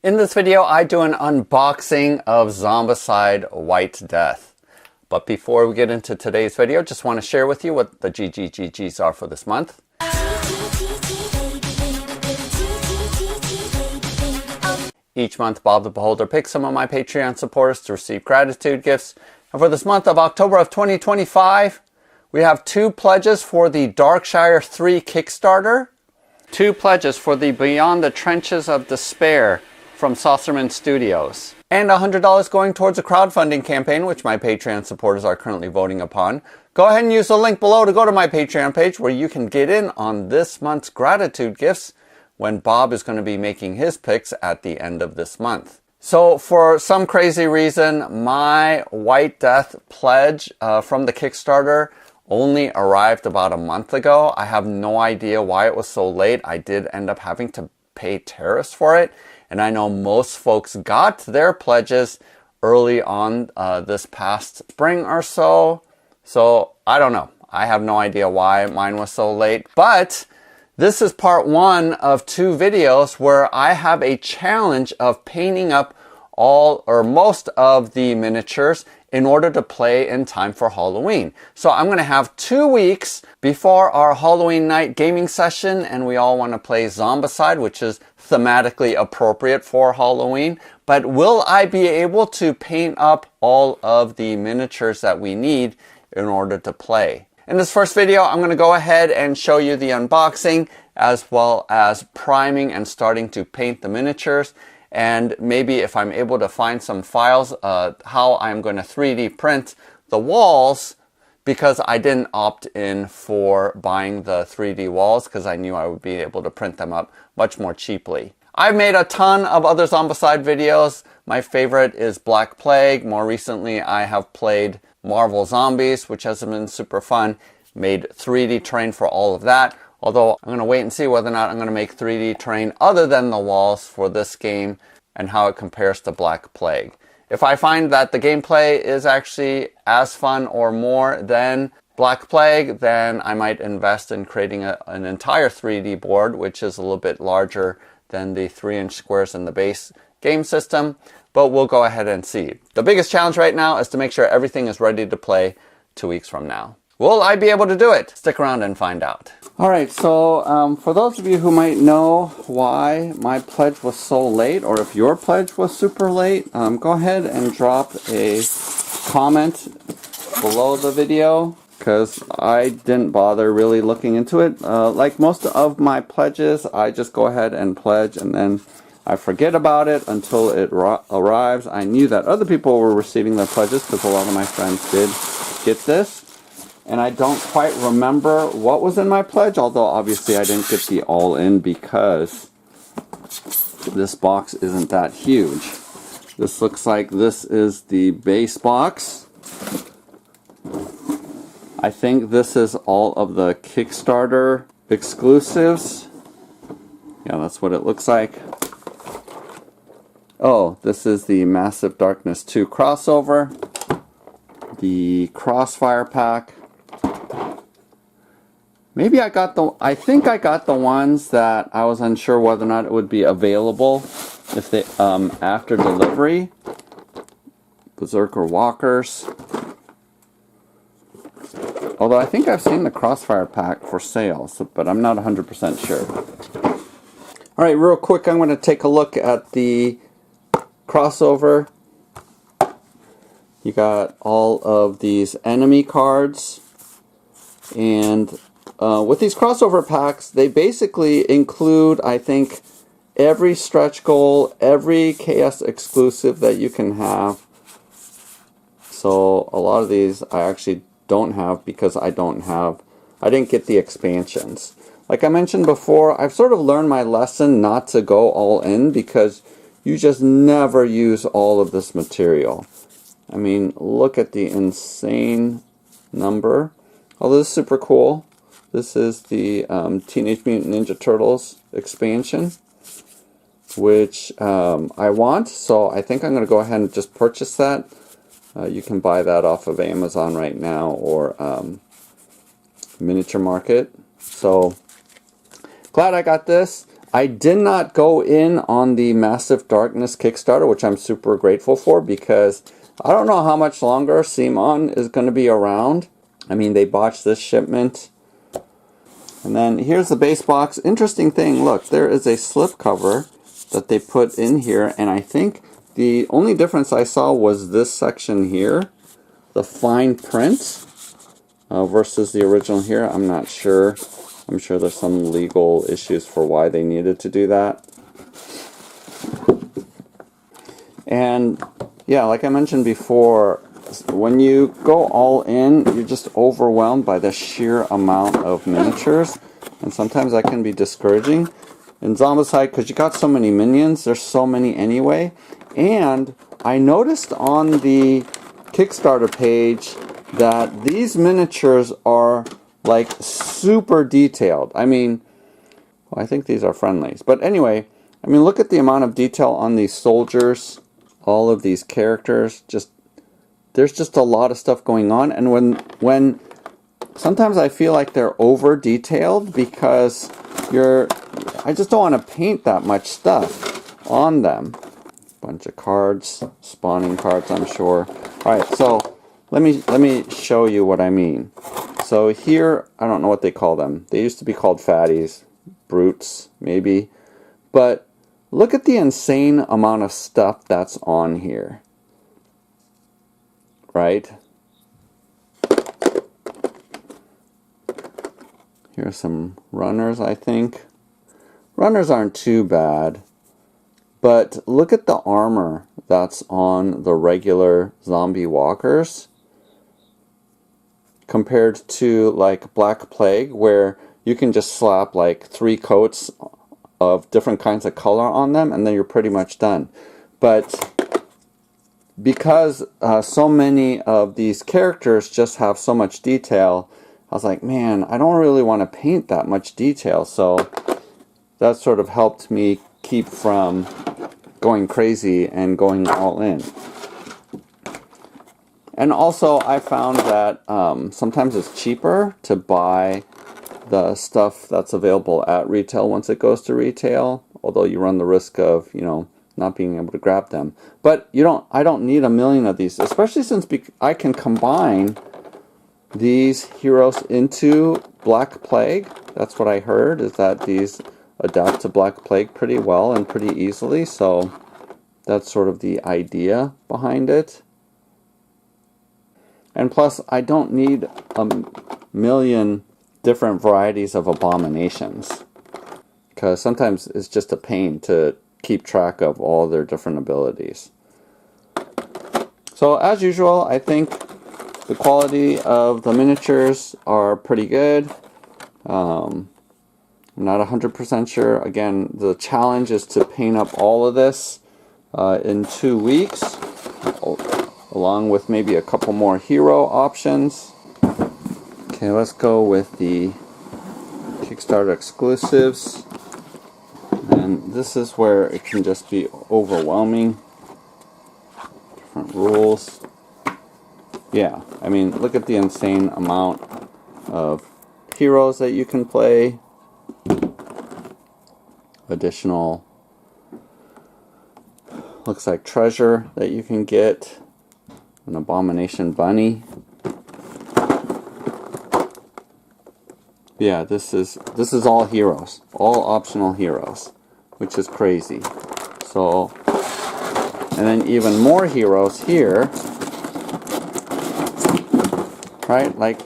In this video, I do an unboxing of Zombicide White Death. But before we get into today's video, just want to share with you what the GGGGs are for this month. Each month, Bob the Beholder picks some of my Patreon supporters to receive gratitude gifts. And for this month of October of 2025, we have 2 pledges for the Darkshire 3 Kickstarter, 2 pledges for the Beyond the Trenches of Despair from Saucerman Studios, and $100 going towards a crowdfunding campaign, which my Patreon supporters are currently voting upon. Go ahead and use the link below to go to my Patreon page where you can get in on this month's gratitude gifts when Bob is going to be making his picks at the end of this month. So for some crazy reason, my White Death pledge from the Kickstarter only arrived about a month ago. I have no idea why it was so late. I did end up having to pay tariffs for it. And I know most folks got their pledges early on this past spring or so. So I don't know. I have no idea why mine was so late. But this is part 1 of 2 videos where I have a challenge of painting up all or most of the miniatures in order to play in time for Halloween. So I'm going to have 2 weeks before our Halloween night gaming session, and we all want to play Zombicide, which is thematically appropriate for Halloween. But will I be able to paint up all of the miniatures that we need in order to play? In this first video, I'm going to go ahead and show you the unboxing as well as priming and starting to paint the miniatures. And maybe if I'm able to find some files, how I'm going to 3D print the walls, because I didn't opt in for buying the 3D walls because I knew I would be able to print them up much more cheaply. I've made a ton of other Zombicide videos. My favorite is Black Plague. More recently, I have played Marvel Zombies, which has been super fun. Made 3D terrain for all of that. Although I'm going to wait and see whether or not I'm going to make 3D terrain other than the walls for this game and how it compares to Black Plague. If I find that the gameplay is actually as fun or more than Black Plague, then I might invest in creating an entire 3D board, which is a little bit larger than the 3-inch squares in the base game system. But we'll go ahead and see. The biggest challenge right now is to make sure everything is ready to play 2 weeks from now. Will I be able to do it? Stick around and find out. Alright, so for those of you who might know why my pledge was so late, or if your pledge was super late, go ahead and drop a comment below the video, because I didn't bother really looking into it. Like most of my pledges, I just go ahead and pledge and then I forget about it until it arrives. I knew that other people were receiving their pledges because a lot of my friends did get this. And I don't quite remember what was in my pledge, although obviously I didn't get the all-in because this box isn't that huge. This looks like this is the base box. I think this is all of the Kickstarter exclusives. Yeah, that's what it looks like. Oh, this is the Massive Darkness 2 crossover. The Crossfire pack. Maybe I think I got the ones that I was unsure whether or not it would be available if they after delivery. Berserker Walkers. Although I think I've seen the Crossfire pack for sale, but I'm not 100% sure. Alright, real quick, I'm going to take a look at the crossover. You got all of these enemy cards, and with these crossover packs, they basically include, I think, every stretch goal, every KS exclusive that you can have. So a lot of these I actually don't have because I didn't get the expansions. Like I mentioned before, I've sort of learned my lesson not to go all in because you just never use all of this material. I mean, look at the insane number. Oh, this is super cool. This is the Teenage Mutant Ninja Turtles expansion, which I want, so I think I'm going to go ahead and just purchase that. You can buy that off of Amazon right now or Miniature Market. So glad I got this. I did not go in on the Massive Darkness Kickstarter, which I'm super grateful for, because I don't know how much longer CMON is going to be around. I mean, they botched this shipment. And then here's the base box. Interesting thing, look, there is a slip cover that they put in here, and I think the only difference I saw was this section here, the fine print, versus the original here. I'm not sure. I'm sure there's some legal issues for why they needed to do that. And yeah, like I mentioned before, when you go all in, you're just overwhelmed by the sheer amount of miniatures, and sometimes that can be discouraging. In Zombicide, because you got so many minions, there's so many anyway. And I noticed on the Kickstarter page that these miniatures are like super detailed. I mean, well, I think these are friendlies. But anyway, I mean, look at the amount of detail on these soldiers, all of these characters. There's just a lot of stuff going on. And when sometimes I feel like they're over detailed because I just don't want to paint that much stuff on them. Bunch of cards, spawning cards, I'm sure. All right, so let me show you what I mean. So here, I don't know what they call them. They used to be called fatties, brutes, maybe. But look at the insane amount of stuff that's on here. Right? Here's some runners, I think. Runners aren't too bad. But look at the armor that's on the regular zombie walkers compared to like Black Plague, where you can just slap like 3 coats of different kinds of color on them and then you're pretty much done. But because so many of these characters just have so much detail, I was like, man, I don't really want to paint that much detail. So that sort of helped me keep from going crazy and going all in. And also, I found that sometimes it's cheaper to buy the stuff that's available at retail once it goes to retail, although you run the risk of, you know, not being able to grab them. But I don't need a million of these, especially since I can combine these heroes into Black Plague. That's what I heard, is that these adapt to Black Plague pretty well and pretty easily, so that's sort of the idea behind it. And plus, I don't need a million different varieties of abominations, because sometimes it's just a pain to keep track of all their different abilities. So as usual, I think the quality of the miniatures are pretty good. I'm not 100% sure. Again, the challenge is to paint up all of this in 2 weeks, along with maybe a couple more hero options. Okay, let's go with the Kickstarter exclusives. And this is where it can just be overwhelming. Different rules. Yeah, I mean, look at the insane amount of heroes that you can play. Additional, looks like treasure that you can get. An abomination bunny. Yeah, this is all heroes, all optional heroes, which is crazy. So, and then even more heroes here, right? Like,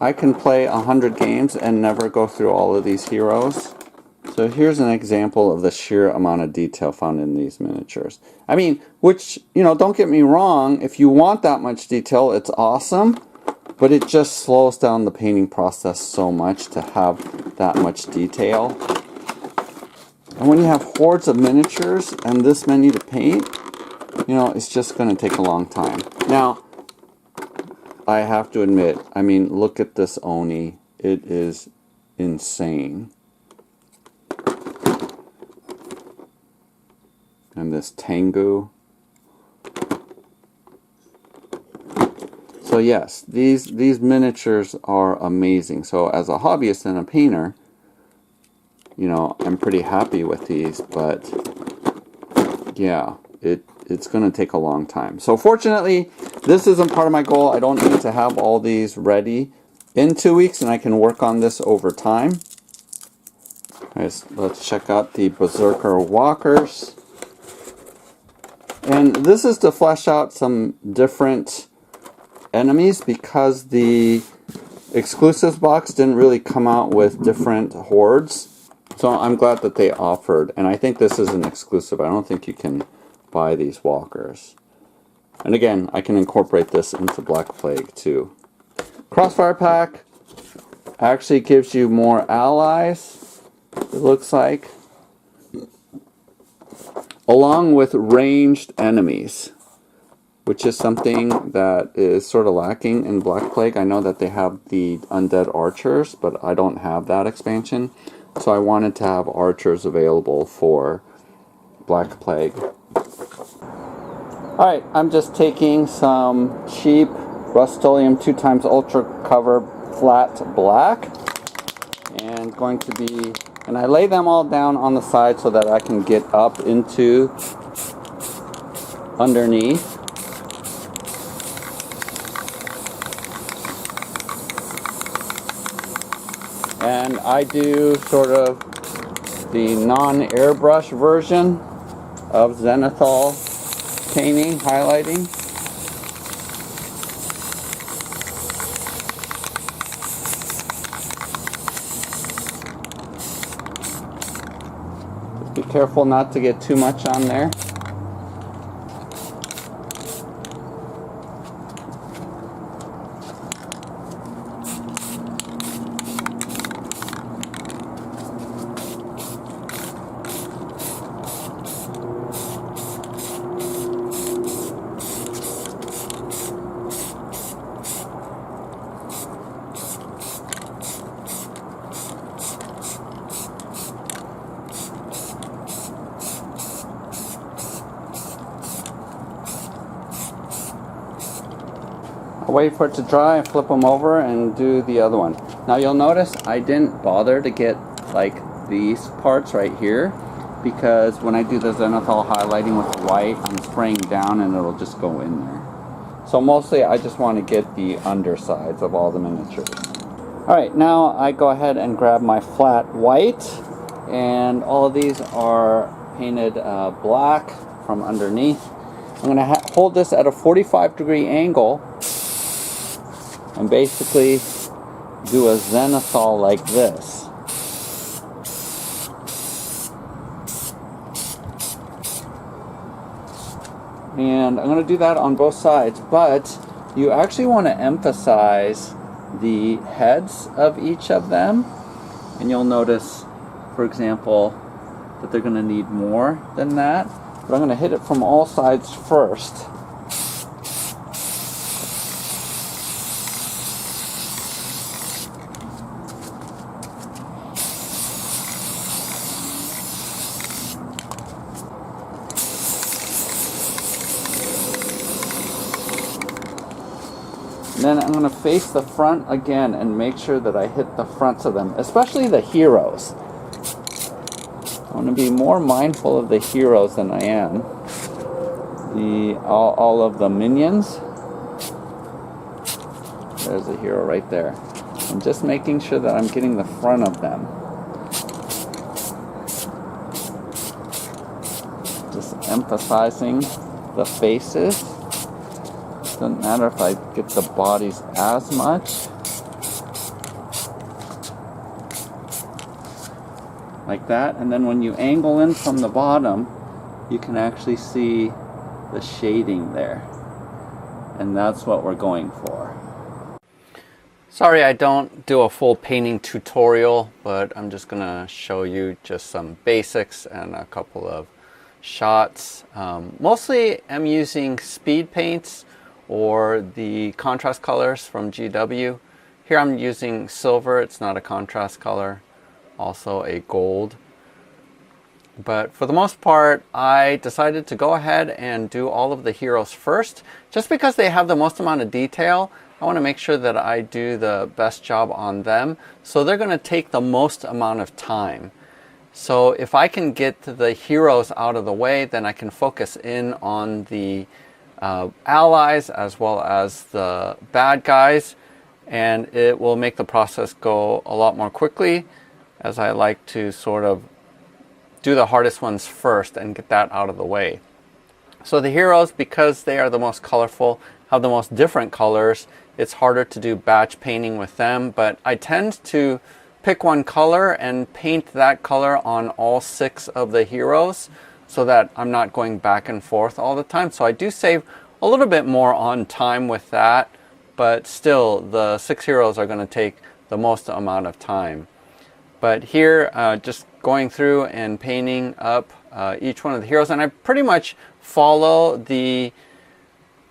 I can play 100 games and never go through all of these heroes. So here's an example of the sheer amount of detail found in these miniatures. I mean, which, you know, don't get me wrong, if you want that much detail, it's awesome, but it just slows down the painting process so much to have that much detail. And when you have hordes of miniatures and this many to paint, you know, it's just going to take a long time. Now, I have to admit, I mean, look at this Oni. It is insane. And this Tengu. So yes, these miniatures are amazing. So as a hobbyist and a painter, you know, I'm pretty happy with these, but yeah, it's going to take a long time. So fortunately, this isn't part of my goal. I don't need to have all these ready in 2 weeks, and I can work on this over time. Guys, let's check out the Berserker Walkers. And this is to flesh out some different enemies because the exclusives box didn't really come out with different hordes. So I'm glad that they offered. And I think this is an exclusive. I don't think you can buy these walkers. And again, I can incorporate this into Black Plague too. Crossfire pack actually gives you more allies, it looks like, along with ranged enemies, which is something that is sort of lacking in Black Plague. I know that they have the undead archers, but I don't have that expansion, so I wanted to have archers available for Black Plague. Alright, I'm just taking some cheap Rust-Oleum 2x Ultra Cover Flat Black, and going to be, and I lay them all down on the side so that I can get up into underneath. And I do sort of the non-airbrush version of Zenithal painting, highlighting. Just be careful not to get too much on there. I'll wait for it to dry and flip them over and do the other one. Now you'll notice I didn't bother to get like these parts right here, because when I do the Zenithal highlighting with white, I'm spraying down and it'll just go in there. So mostly I just want to get the undersides of all the miniatures. Alright, now I go ahead and grab my flat white, and all of these are painted black from underneath. I'm going to hold this at a 45-degree angle and basically do a Zenithal like this. And I'm going to do that on both sides, but you actually want to emphasize the heads of each of them. And you'll notice, for example, that they're going to need more than that. But I'm going to hit it from all sides first. Then I'm going to face the front again and make sure that I hit the fronts of them, especially the heroes. I want to be more mindful of the heroes than I am all of the minions. There's a hero right there. I'm just making sure that I'm getting the front of them. Just emphasizing the faces. Doesn't matter if I get the bodies as much. Like that. And then when you angle in from the bottom, you can actually see the shading there. And that's what we're going for. Sorry I don't do a full painting tutorial, but I'm just going to show you just some basics and a couple of shots. Mostly I'm using speed paints or the contrast colors from GW. Here I'm using silver, it's not a contrast color, also a gold. But for the most part, I decided to go ahead and do all of the heroes first. Just because they have the most amount of detail, I want to make sure that I do the best job on them. So they're going to take the most amount of time. So if I can get the heroes out of the way, then I can focus in on the allies as well as the bad guys, and it will make the process go a lot more quickly, as I like to sort of do the hardest ones first and get that out of the way. So the heroes, because they are the most colorful, have the most different colors, it's harder to do batch painting with them, but I tend to pick one color and paint that color on all 6 of the heroes so that I'm not going back and forth all the time. So I do save a little bit more on time with that, but still the 6 heroes are going to take the most amount of time. But here, just going through and painting up each one of the heroes, and I pretty much follow the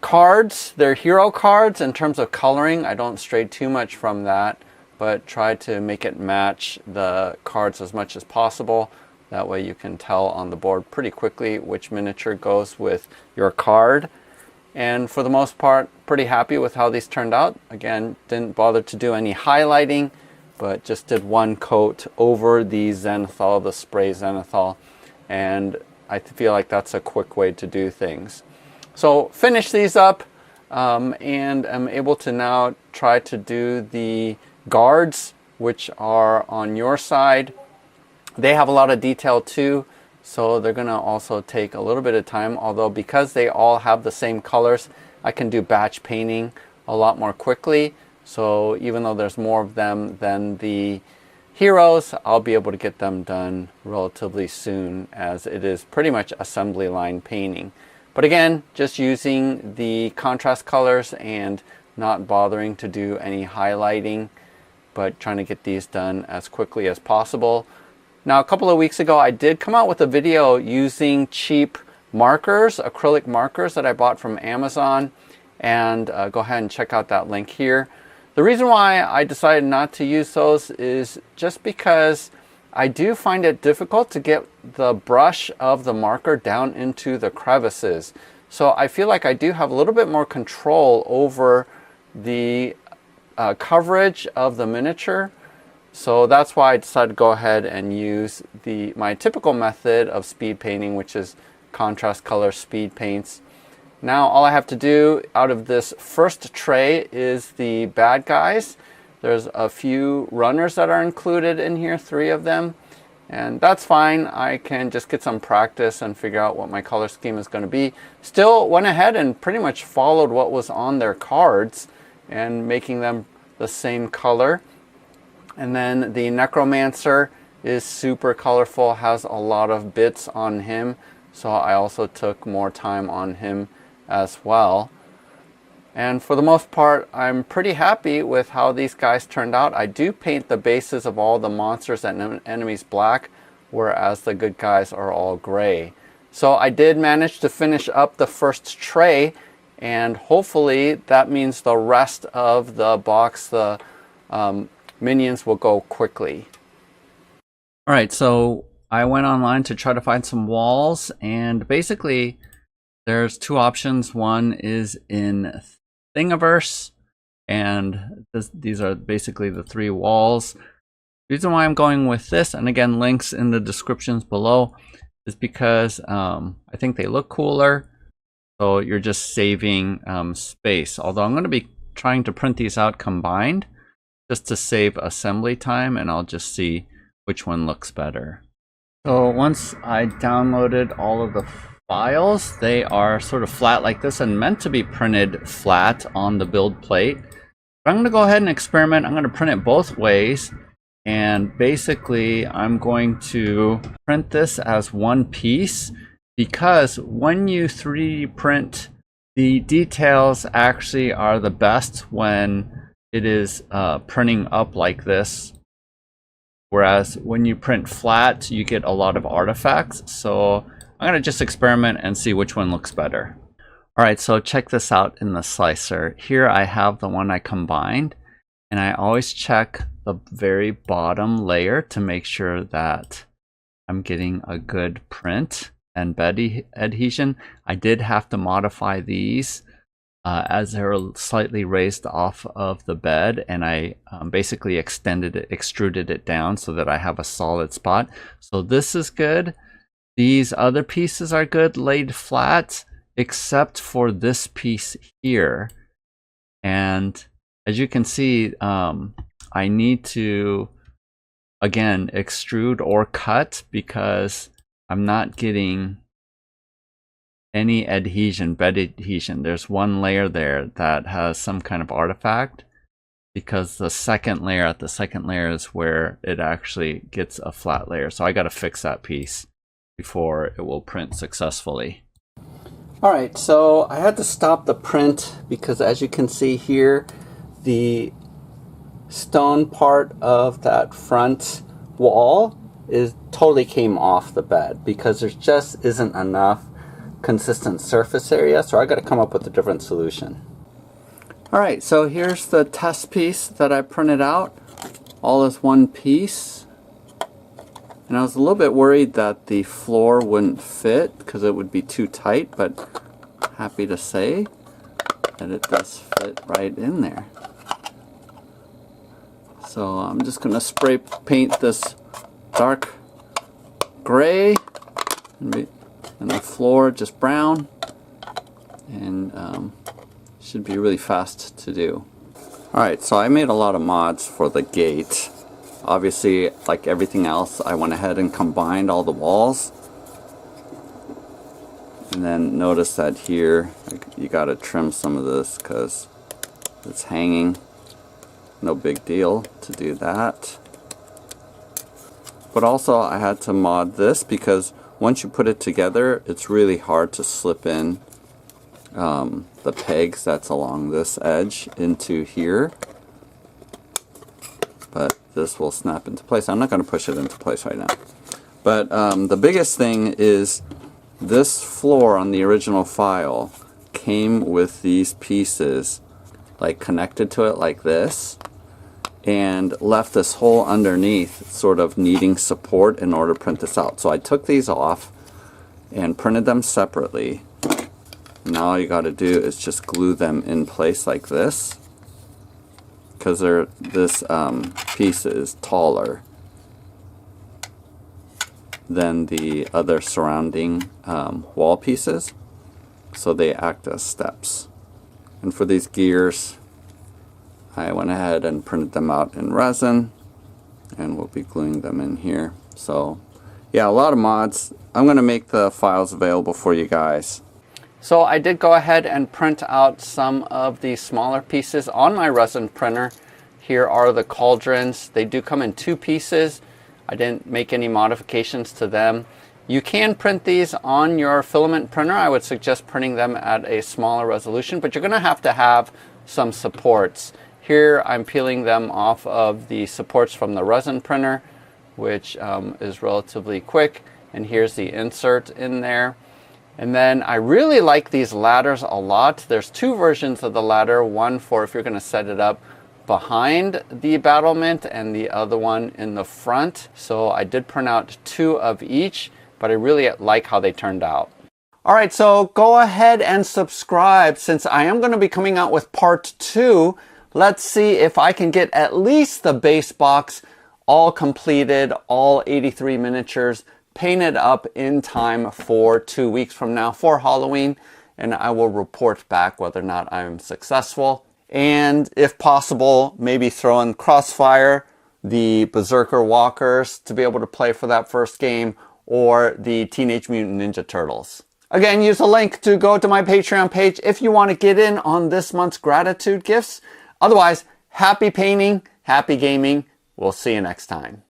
cards, their hero cards, in terms of coloring. I don't stray too much from that, but try to make it match the cards as much as possible. That way you can tell on the board pretty quickly which miniature goes with your card. And for the most part, pretty happy with how these turned out. Again, didn't bother to do any highlighting, but just did one coat over the Zenithal, the spray Zenithal, and I feel like that's a quick way to do things. So finish these up, and I'm able to now try to do the guards, which are on your side. They have a lot of detail too, so they're gonna also take a little bit of time, although because they all have the same colors, I can do batch painting a lot more quickly. So even though there's more of them than the heroes, I'll be able to get them done relatively soon, as it is pretty much assembly line painting. But again, just using the contrast colors and not bothering to do any highlighting, but trying to get these done as quickly as possible. Now, a couple of weeks ago, I did come out with a video using cheap markers, acrylic markers that I bought from Amazon, and go ahead and check out that link here. The reason why I decided not to use those is just because I do find it difficult to get the brush of the marker down into the crevices. So I feel like I do have a little bit more control over the coverage of the miniature. So that's why I decided to go ahead and use my typical method of speed painting, which is contrast color speed paints. Now all I have to do out of this first tray is the bad guys. There's a few runners that are included in here, 3 of them, and that's fine. I can just get some practice and figure out what my color scheme is going to be. Still went ahead and pretty much followed what was on their cards and making them the same color. And then the Necromancer is super colorful, has a lot of bits on him, so I also took more time on him as well. And for the most part, I'm pretty happy with how these guys turned out. I do paint the bases of all the monsters and enemies black, whereas the good guys are all gray. So I did manage to finish up the first tray, and hopefully that means the rest of the box, the minions, will go quickly. All right, so I went online to try to find some walls, and basically there's 2 options. One is in Thingiverse, and these are basically the 3 walls. The reason why I'm going with this, and again, links in the descriptions below, is because I think they look cooler. So you're just saving space. Although I'm going to be trying to print these out combined just to save assembly time, and I'll just see which one looks better. So once I downloaded all of the files, they are sort of flat like this and meant to be printed flat on the build plate. But I'm going to go ahead and experiment. I'm going to print it both ways, and basically I'm going to print this as one piece, because when you 3D print, the details actually are the best when it is printing up like this, whereas when you print flat you get a lot of artifacts. So I'm going to just experiment and see which one looks better. Alright, so check this out in the slicer. Here I have the one I combined, and I always check the very bottom layer to make sure that I'm getting a good print and bed adhesion. I did have to modify these as they're slightly raised off of the bed, and I basically extruded it down so that I have a solid spot. So this is good. These other pieces are good, laid flat, except for this piece here. And as you can see, I need to, again, extrude or cut because I'm not getting any adhesion, bed adhesion. There's one layer there that has some kind of artifact because the second layer is where it actually gets a flat layer. So I got to fix that piece before it will print successfully. All right, so I had to stop the print because as you can see here, the stone part of that front wall totally came off the bed because there just isn't enough consistent surface area, so I got to come up with a different solution. All right, so here's the test piece that I printed out, all as one piece. And I was a little bit worried that the floor wouldn't fit because it would be too tight, but happy to say that it does fit right in there. So I'm just going to spray paint this dark gray and the floor just brown, and should be really fast to do. Alright, so I made a lot of mods for the gate. Obviously, like everything else, I went ahead and combined all the walls. And then notice that here, you gotta trim some of this because it's hanging. No big deal to do that. But also I had to mod this because once you put it together, it's really hard to slip in the pegs that's along this edge into here. But this will snap into place. I'm not going to push it into place right now. But the biggest thing is this floor on the original file came with these pieces like connected to it like this, and left this hole underneath sort of needing support in order to print this out. So I took these off and printed them separately. Now all you got to do is just glue them in place like this, because this piece is taller than the other surrounding wall pieces, so they act as steps. And for these gears, I went ahead and printed them out in resin, and we'll be gluing them in here. So yeah, a lot of mods. I'm going to make the files available for you guys. So I did go ahead and print out some of the smaller pieces on my resin printer. Here are the cauldrons. They do come in 2 pieces. I didn't make any modifications to them. You can print these on your filament printer. I would suggest printing them at a smaller resolution, but you're going to have some supports. Here I'm peeling them off of the supports from the resin printer, which is relatively quick. And here's the insert in there. And then I really like these ladders a lot. There's 2 versions of the ladder, one for if you're going to set it up behind the battlement and the other one in the front. So I did print out 2 of each, but I really like how they turned out. Alright, so go ahead and subscribe since I am going to be coming out with part 2. Let's see if I can get at least the base box all completed, all 83 miniatures, painted up in time for 2 weeks from now for Halloween, and I will report back whether or not I'm successful. And if possible, maybe throw in Crossfire, the Berserker Walkers to be able to play for that first game, or the Teenage Mutant Ninja Turtles. Again, use the link to go to my Patreon page if you want to get in on this month's gratitude gifts. Otherwise, happy painting, happy gaming. We'll see you next time.